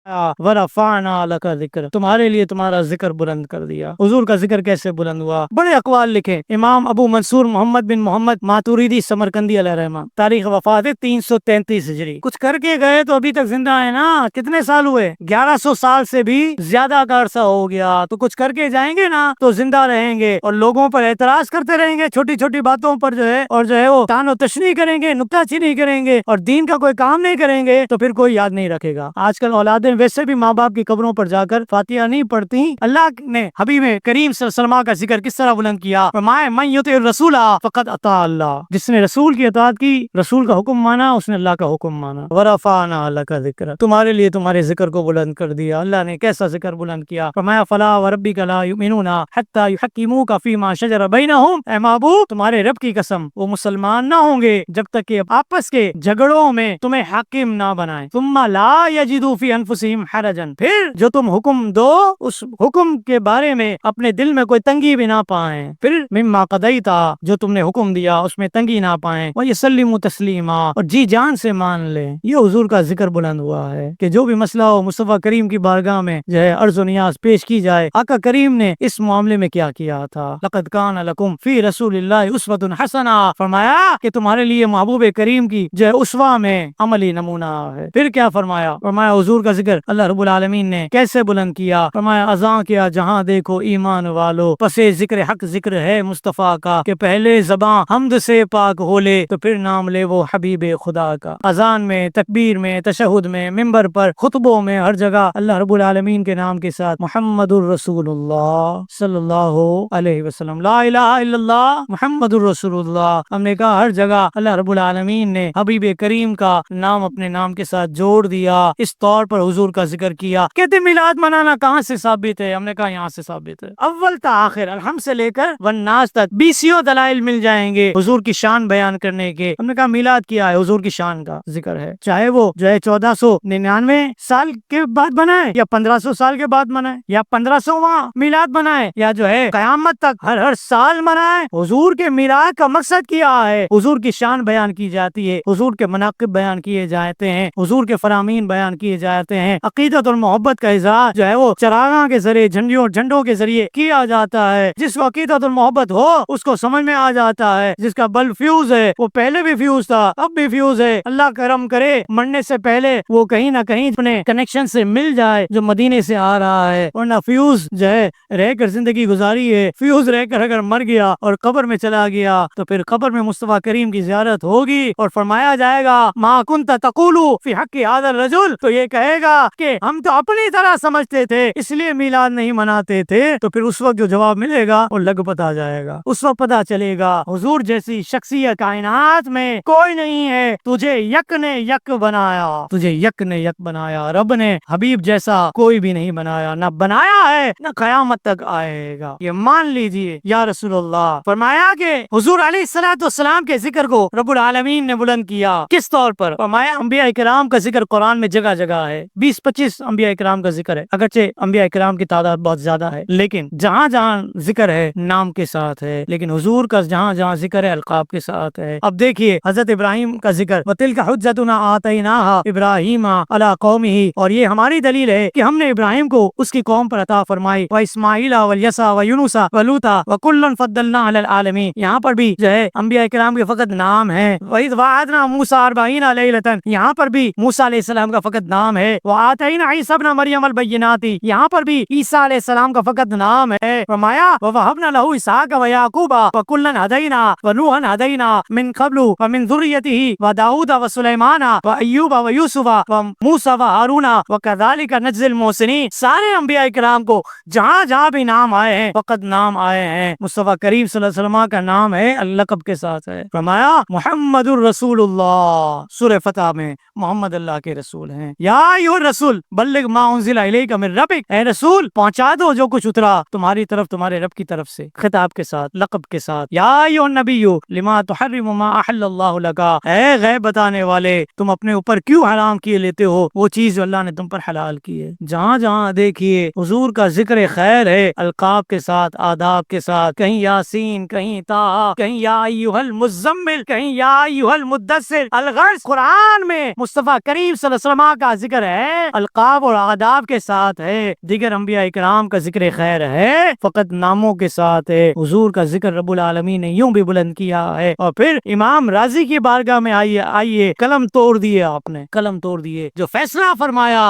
ورفعنا لک ذکر، تمہارے لیے تمہارا ذکر بلند کر دیا۔ حضور کا ذکر کیسے بلند ہوا؟ بڑے اقوال لکھے۔ امام ابو منصور محمد بن محمد ماتوریدی سمرقندی علیہ رحمہ، تاریخ وفات 333 ہجری۔ کچھ کر کے گئے تو ابھی تک زندہ ہے نا۔ کتنے سال ہوئے؟ 1100 سال سے بھی زیادہ کا عرصہ ہو گیا۔ تو کچھ کر کے جائیں گے نا تو زندہ رہیں گے، اور لوگوں پر اعتراض کرتے رہیں گے چھوٹی چھوٹی باتوں پر جو ہے، اور جو ہے وہ تان و تشنیع کریں گے، نکتہ چینی کریں گے، اور دین کا کوئی کام نہیں کریں گے، تو پھر کوئی یاد نہیں رکھے گا۔ آج کل اولادیں ویسے بھی ماں باپ کی قبروں پر جا کر فاتحہ نہیں پڑھتی۔ اللہ نے حبیب کریم صلی اللہ علیہ وسلم کا ذکر کس طرح بلند کیا؟ فرمایا من یطع الرسول فقد اطاع اللہ، جس نے رسول کی اطاعت کی، رسول کا حکم مانا، اس نے اللہ کا حکم مانا۔ ورفعنا لک ذکر، تمہارے لیے تمہارے ذکر کو بلند کر دیا۔ اللہ نے کیسا ذکر بلند کیا؟ فرمایا فلا وربک لا یؤمنون حتی یحکموک فیما شجر بینہم، اے محبوب تمہارے رب کی قسم وہ مسلمان نہ ہوں گے جب تک کہ آپس کے جھگڑوں میں تمہیں حاکم نہ بنائیں۔ ثم لا یجدوا فی انفسہم حرجا، پھر جو تم حکم دو اس حکم کے بارے میں اپنے دل میں کوئی تنگی بھی نہ پائیں، پھر مما قضیت، جو تم نے حکم دیا اس میں تنگی نہ پائیں، ویسلموا تسلیما، اور جی جان سے مان لیں۔ یہ حضور کا ذکر بلند ہوا ہے کہ جو بھی مسئلہ ہو مصطفیٰ کریم کی بارگاہ میں جو ہے عرض و نیاز پیش کی جائے۔ آقا کریم نے اس معاملے میں کیا کیا تھا؟ لقد کان لکم فی رسول اللہ اسوۃ حسنہ، فرمایا کہ تمہارے لیے محبوب کریم کی جو ہے اسوہ میں عملی نمونہ ہے۔ پھر کیا فرمایا؟ فرمایا حضور کا ذکر اللہ رب العالمین نے کیسے بلند کیا؟ فرمایا اذاں کیا جہاں دیکھو ایمان والو، پس ذکر حق ذکر ہے مصطفیٰ کا، کہ پہلے زباں حمد سے پاک ہو لے تو پھر نام لے وہ حبیب خدا کا۔ اذان میں، تکبیر میں، تشہد میں، منبر پر، خطبوں میں، ہر جگہ اللہ رب العالمین کے نام کے ساتھ محمد الرسول اللہ صلی اللہ علیہ وسلم، لا الہ الا اللہ محمد الرسول اللہ۔ ہم نے کہا ہر جگہ اللہ رب العالمین نے حبیب کریم کا نام اپنے نام کے ساتھ جوڑ دیا، اس طور پر حضور کا ذکر کیا۔ کہتے میلاد منانا کہاں سے ثابت ہے؟ ہم نے کہا یہاں سے ثابت ہے، اول تا آخر الحمد سے لے کر والناس تک 20 دلائل مل جائیں گے حضور کی شان بیان کرنے کے۔ ہم نے کہا میلاد کیا ہے؟ حضور کی شان کا ذکر ہے، چاہے وہ جو ہے 1499 سال کے بعد بنائے، یا 1500 سال کے بعد منائے، یا 1500واں میلاد منائے، یا جو ہے قیامت تک ہر سال منائے۔ حضور کے میلاد کا مقصد کیا ہے؟ حضور کی شان بیان کی جاتی ہے، حضور کے مناقب بیان کیے جاتے ہیں، حضور کے فرامین بیان کیے جاتے ہیں۔ عقیدت اور محبت کا اظہار جو ہے وہ چراغاں کے ذریعے، جھنڈوں کے ذریعے کیا جاتا ہے۔ جس کو عقیدت اور محبت ہو اس کو سمجھ میں آ جاتا ہے، جس کا بل فیوز ہے وہ پہلے بھی فیوز تھا اب بھی فیوز ہے، اللہ کرم کرے مرنے سے پہلے وہ کہیں نہ کہیں اپنے کنیکشن سے مل جائے جو مدینے سے آ رہا ہے، ورنہ فیوز جو ہے رہ کر زندگی گزاری ہے، فیوز رہ کر اگر مر گیا اور قبر میں چلا گیا تو پھر قبر میں مصطفیٰ کریم کی زیارت ہوگی اور فرمایا جائے گا ما کنت تقول فی حق هذا الرجل، تو یہ کہے گا کہ ہم تو اپنی طرح سمجھتے تھے اس لیے میلاد نہیں مناتے تھے۔ تو پھر اس وقت جو جواب ملے گا وہ لگ پتا جائے گا، اس وقت پتا چلے گا حضور جیسی شخصیت کائنات میں کوئی نہیں ہے، تجھے یک نے یک بنایا، تجھے یک نے یک بنایا، رب نے حبیب جیسا کوئی بھی نہیں بنایا، نہ بنایا ہے نہ قیامت تک آئے گا، یہ مان لیجئے یا رسول اللہ۔ فرمایا کہ حضور علیہ الصلوۃ والسلام کے ذکر کو رب العالمین نے بلند کیا، کس طور پر؟ فرمایا انبیاء کرام کا ذکر قرآن میں جگہ جگہ ہے، 20-25 انبیاء کرام کا ذکر ہے، اگرچہ انبیاء کرام کی تعداد بہت زیادہ ہے لیکن جہاں جہاں ذکر ہے نام کے ساتھ ہے، لیکن حضور کا جہاں جہاں ذکر ہے القاب کے ساتھ ہے۔ اب دیکھیے حضرت ابراہیم کا ذکر وَتِلْكَ حُجَّتُنَا آتَيْنَاهَا إِبْرَاهِيمَ عَلَى قَوْمِهِ، اور یہ ہماری دلیل ہے کہ ہم نے ابراہیم کو اس کی قوم پر عطا فرمائی، وَإِسْمَاعِيلَ وَالْيَسَعَ وَيُونُسَ وَلُوطَ وَكُلًّا فَضَّلْنَا عَلَى الْعَالَمِينَ، یہاں پر بھی جو ہے انبیاء کرام کے فقط نام ہے۔ وَإِذْ وَعَدْنَا مُوسَىٰ 40 لَيْلَةً، یہاں پر بھی موسیٰ علیہ السلام کا فقط نام ہے۔ وَآتَيْنَا عِيسَىٰ ابْنَ مَرْيَمَ الْبَيِّنَاتِ، یہاں پر بھی عیسیٰ علیہ السلام کا فقط نام ہے۔ فرمایا وَوَهَبْنَا لَهُ إِسْحَاقَ وَيَعْقُوبَ وَكُلًّا هَدَيْنَا وَنُوحًا هَدَيْنَا مِن قَبْلُ وَمِن ذُرِّيَّتِهِ وَدَاوُودَ وَسُلَيْمَانَ وَأَيُّوبَ وَيُوسُفَ وَمُوسَىٰ وَهَارُونَ وَكَذَلِكَ نَجْزِي الْمُحْسِنِينَ، سارے انبیاء کرام کو جہاں جہاں بھی نام آئے ہیں فقط نام آئے ہیں، مصطفیٰ کریم صلی اللہ علیہ وسلم کا نام ہے اللقب کے ساتھ ہے۔ فرمایا محمد الرسول اللہ، سورہ فتح میں محمد اللہ کے رسول ہیں۔ یا ایھا الرسول بلغ ما انزل الیک من ربک، اے رسول پہنچا دو جو کچھ اترا تمہاری طرف تمہارے رب کی طرف سے، خطاب کے ساتھ، لقب کے ساتھ۔ یا ایھا النبی لما تحرم ما احل اللہ لک، اے غیب بتانے والے تم اپنے اوپر کیوں حرام کیے لیتے ہو وہ چیز جو اللہ نے تم پر حلال کی ہے۔ جہاں جہاں دیکھیے حضور کا ذکر خیر ہے القاب کے ساتھ، آداب کے ساتھ، کہیں یاسین، کہیں طٰہٰ، کہیں یا ایھا المزمل، کہیں یا ایھا المدثر۔ الغرض قرآن میں مصطفیٰ کریم صلی اللہ علیہ وسلم کا ذکر ہے ہے، القاب اور آداب کے ساتھ ہے، دیگر انبیاء اکرام کا ذکر خیر ہے، فقط ناموں کے ساتھ ہے۔ حضور کا ذکر رب العالمین نے یوں بھی بلند کیا ہے۔ اور پھر امام راضی کی بارگاہ میں آئیے قلم توڑ دیے، آپ نے قلم توڑ دیے، جو فیصلہ فرمایا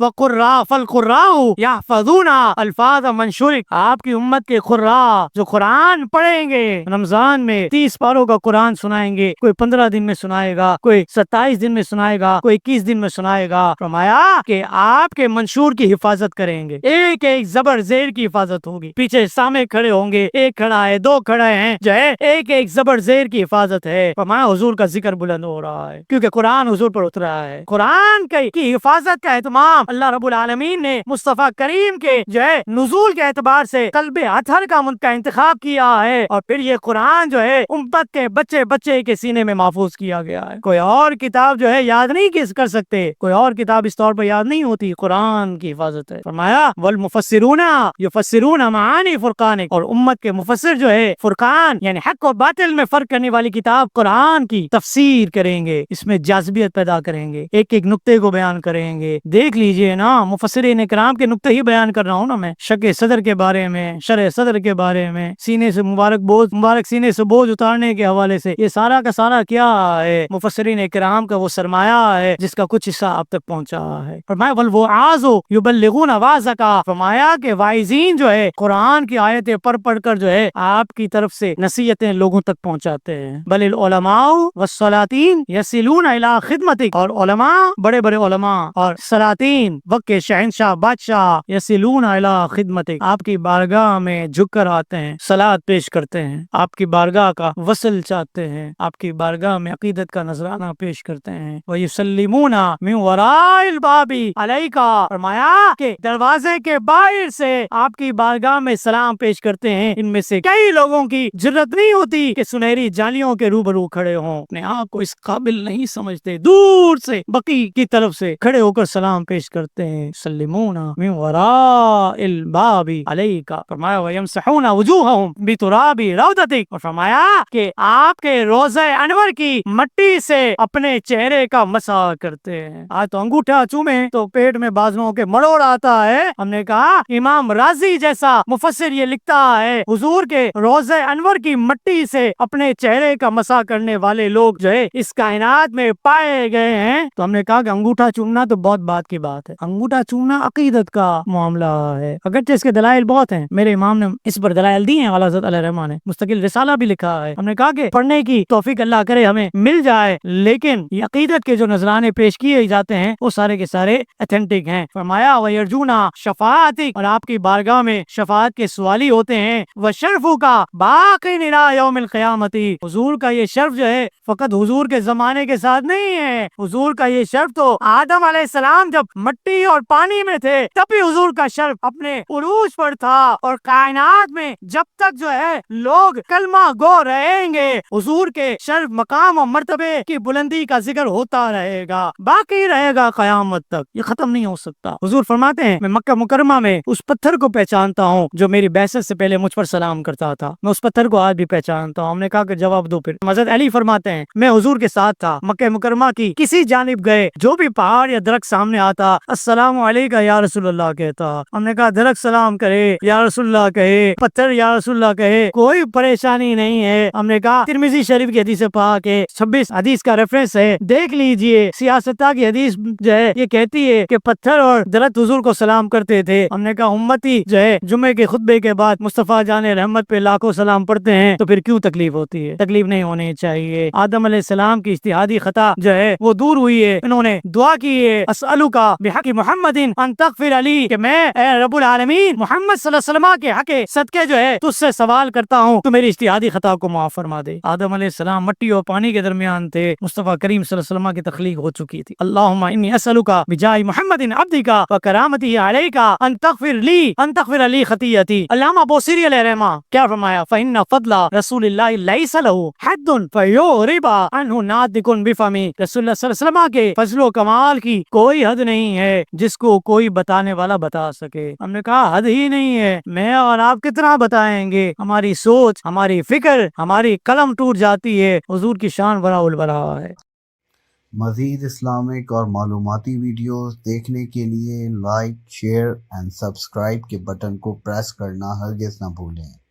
وَقُرَّا فَالْقُرَّاءُ يَحْفَظُونَ الفاظ منشورک، آپ کی امت کے قراء جو قرآن پڑھیں گے، رمضان میں 30 پاروں کا قرآن سنائیں گے، کوئی 15 دن میں سنائے گا، کوئی 27 دن میں سنائے گا، کوئی 21 دن میں سنائے گا۔ فرمایا کہ آپ کے منشور کی حفاظت کریں گے، ایک ایک زبر زیر کی حفاظت ہوگی، پیچھے سامنے کھڑے ہوں گے، ایک کھڑا ہے، دو کھڑے ہیں، جو ہے ایک ایک زبر زیر کی حفاظت ہے۔ فرمایا حضور کا ذکر بلند ہو رہا ہے، کیونکہ قرآن حضور پر اترا ہے۔ قرآن کی حفاظت کا اہتمام اللہ رب العالمین نے مصطفیٰ کریم کے جو ہے نزول کے اعتبار سے قلب اطہر کا انتخاب کیا ہے، اور پھر یہ قرآن جو ہے امت کے بچے بچے کے سینے میں محفوظ کیا گیا ہے۔ کوئی اور کتاب جو ہے یاد نہیں کر سکتے، کوئی اور کتاب اس طور پر یاد نہیں ہوتی، قرآن کی حفاظت ہے۔ فرمایا والمفسرون یفسرون معانی فرقان، اور امت کے مفسر جو ہے فرقان یعنی حق و باطل میں فرق کرنے والی کتاب قرآن کی تفسیر کریں گے، اس میں جاذبیت پیدا کریں گے، ایک ایک نقطے کو بیان کریں گے۔ دیکھ لیجئے نا، مفسرین کرام کے نقطے ہی بیان کر رہا ہوں نا میں، شق صدر کے بارے میں، شرح صدر کے بارے میں، سینے سے مبارک سینے سے بوجھ اتارنے کے حوالے سے، یہ سارا کا سارا کیا ہے؟ مفسرین کرام کا وہ سرمایہ ہے جس کا کچھ حصہ آپ تک پہنچا ہے۔ فرمایا والوعاظ یبلغون وعظک، فرمایا کہ واعظین جو ہے قرآن کی آیتیں پڑھ کر جو ہے آپ کی طرف سے نصیحتیں لوگوں تک پہنچاتے ہیں۔ بل العلماء والسلاطین یصلون الی خدمتک، اور علماء، بڑے بڑے علماء اور سلاطین، وقت کے شہنشاہ بادشاہ، یصلون الی خدمتک، آپ کی بارگاہ میں جھک کر آتے ہیں، صلات پیش کرتے ہیں، آپ کی بارگاہ کا وصل چاہتے ہیں، آپ کی بارگاہ میں عقیدت کا نذرانہ پیش کرتے ہیں۔ وَيُسَلِّمُونَ مِنْ وَرَاءِ الْبَابِ عَلَيْكَ، فرمایا کہ دروازے کے باہر سے آپ کی بارگاہ میں سلام پیش کرتے ہیں۔ ان میں سے کئی لوگوں کی جرت نہیں ہوتی کہ سنہری جالیوں کے روبرو کھڑے ہوں، اپنے آپ کو اس قابل نہیں سمجھتے، دور سے بقی کی طرف سے کھڑے ہو کر سلام پیش کرتے ہیں۔ سلمون من وراء الباب علیک، فرمایا ویمسحون وجوہہم بتراب روضتک، اور فرمایا کہ آپ کے روضہ انور کی مٹی سے اپنے چہرے کا مسح کرتے ہیں۔ آج تو انگوٹھا چومے تو پیٹ میں بازوؤں کے مڑوڑ آتا ہے۔ ہم نے کہا امام راضی جیسا مفسر یہ لکھتا ہے حضور کے روضہ انور کی مٹی سے اپنے چہرے کا مسح کرنے والے لوگ جو ہے اس کائنات میں پائے گئے ہیں۔ تو ہم نے کہا کہ انگوٹھا چومنا تو بہت بات کی بات ہے، انگوٹھا چومنا عقیدت کا معاملہ ہے، اگرچہ اس کے دلائل بہت ہیں، میرے امام نے اس پر دلائل دی ہیں، اعلیٰ حضرت علیہ الرحمہ نے مستقل رسالہ بھی لکھا ہے۔ ہم نے کہا کہ پڑھنے کی توفیق اللہ کرے ہمیں مل جائے، لیکن یہ عقیدت کے جو نذرانے پیش کیے جاتے ہیں وہ سارے کے سارے ایتھینٹک ہیں۔ فرمایا وَيَرْجُونَ شَفَاعَتِكَ، اور آپ کی بارگاہ میں شفاعت کے سوالی ہوتے ہیں۔ وَشَرْفُكَ بَاقٍ إِلَىٰ يَوْمِ الْقِيَامَةِ، حضور کا یہ شرف جو ہے فقط حضور کے زمانے کے ساتھ نہیں ہے، حضور کا یہ شرف تو آدم علیہ السلام جب مٹی اور پانی میں تھے تب بھی حضور کا شرف اپنے عروج پر تھا، اور کائنات میں جب تک جو ہے لوگ کلمہ گو رہیں گے حضور کے شرف، مقام اور مرتبے کی بلندی کا ذکر ہوتا رہے گا، باقی رہے گا قیامت تک، یہ ختم نہیں ہو سکتا۔ حضور فرماتے ہیں میں مکہ مکرمہ میں اس پتھر کو پہچانتا ہوں جو میری بعثت سے پہلے مجھ پر سلام کرتا تھا، میں اس پتھر کو آج بھی پہچانتا ہوں۔ ہم نے کہا کہ جواب دو پھر۔ حضرت علی فرماتے ہیں میں حضور کے ساتھ تھا، مکہ مکرمہ کی کسی جانب گئے، جو بھی پہاڑ یا درخت سامنے آتا السلام علیکہ یا رسول اللہ کہتا، ہم نے کہا درخت سلام کرے یا رسول اللہ کہے، پتھر یا رسول اللہ کہے، کوئی پریشانی نہیں ہے۔ ہم نے کہا ترمذی شریف کی حدیث پاک ہے، 26 حدیث کا ریفرنس ہے، دیکھ لیجئے، سیاستہ کی حدیث جو ہے یہ کہتی ہے کہ پتھر اور درخت حضور کو سلام کرتے تھے۔ ہم نے کہا امتی جو ہے جمعے کے خطبے کے بعد مصطفیٰ جان رحمت پہ لاکھوں سلام پڑھتے ہیں تو پھر کیوں تکلیف ہوتی ہے؟ تکلیف نہیں ہونی چاہیے۔ آدم علیہ السلام کی اجتہادی خطا جو ہے وہ دور ہوئی ہے، انہوں نے دعا کی ہے اسألک بحق محمد ان تغفر علی، کہ میں اے رب العالمین محمد صلی اللہ علیہ وسلم کے حق صدقے جو ہے تجھ سے سوال کرتا ہوں تو میری اجتہادی خطا کو معاف فرما دے۔ آدم علیہ السلام مٹی اور پانی کے درمیان تھے، مصطفیٰ کریم صلی اللہ علیہ وسلم کی تخلیق ہو چکی تھی۔ اللہم انی اسألک بجاہ محمد عبدک وکرامتہ علیک ان تغفر لی خطیئتی۔ علامہ بوصیری علیہ الرحمہ کیا فرمایا؟ فإن فضل رسول اللہ لیس له حد فیعرب عنہ ناطق بفمہ، رسول اللہ صلی اللہ علیہ وسلم کے فضل و کمال کی کوئی حد نہیں ہے جس کو کوئی بتانے والا بتا سکے۔ ہم نے کہا حد ہی نہیں ہے، میں اور آپ کتنا بتائیں گے، ہماری سوچ، ہماری فکر، ہماری قلم ٹوٹ جاتی ہے، حضور کی شان بڑا البرا ہے۔ مزید اسلامک اور معلوماتی ویڈیوز دیکھنے کے لیے لائک، شیئر اینڈ سبسکرائب کے بٹن کو پریس کرنا ہرگز نہ بھولیں۔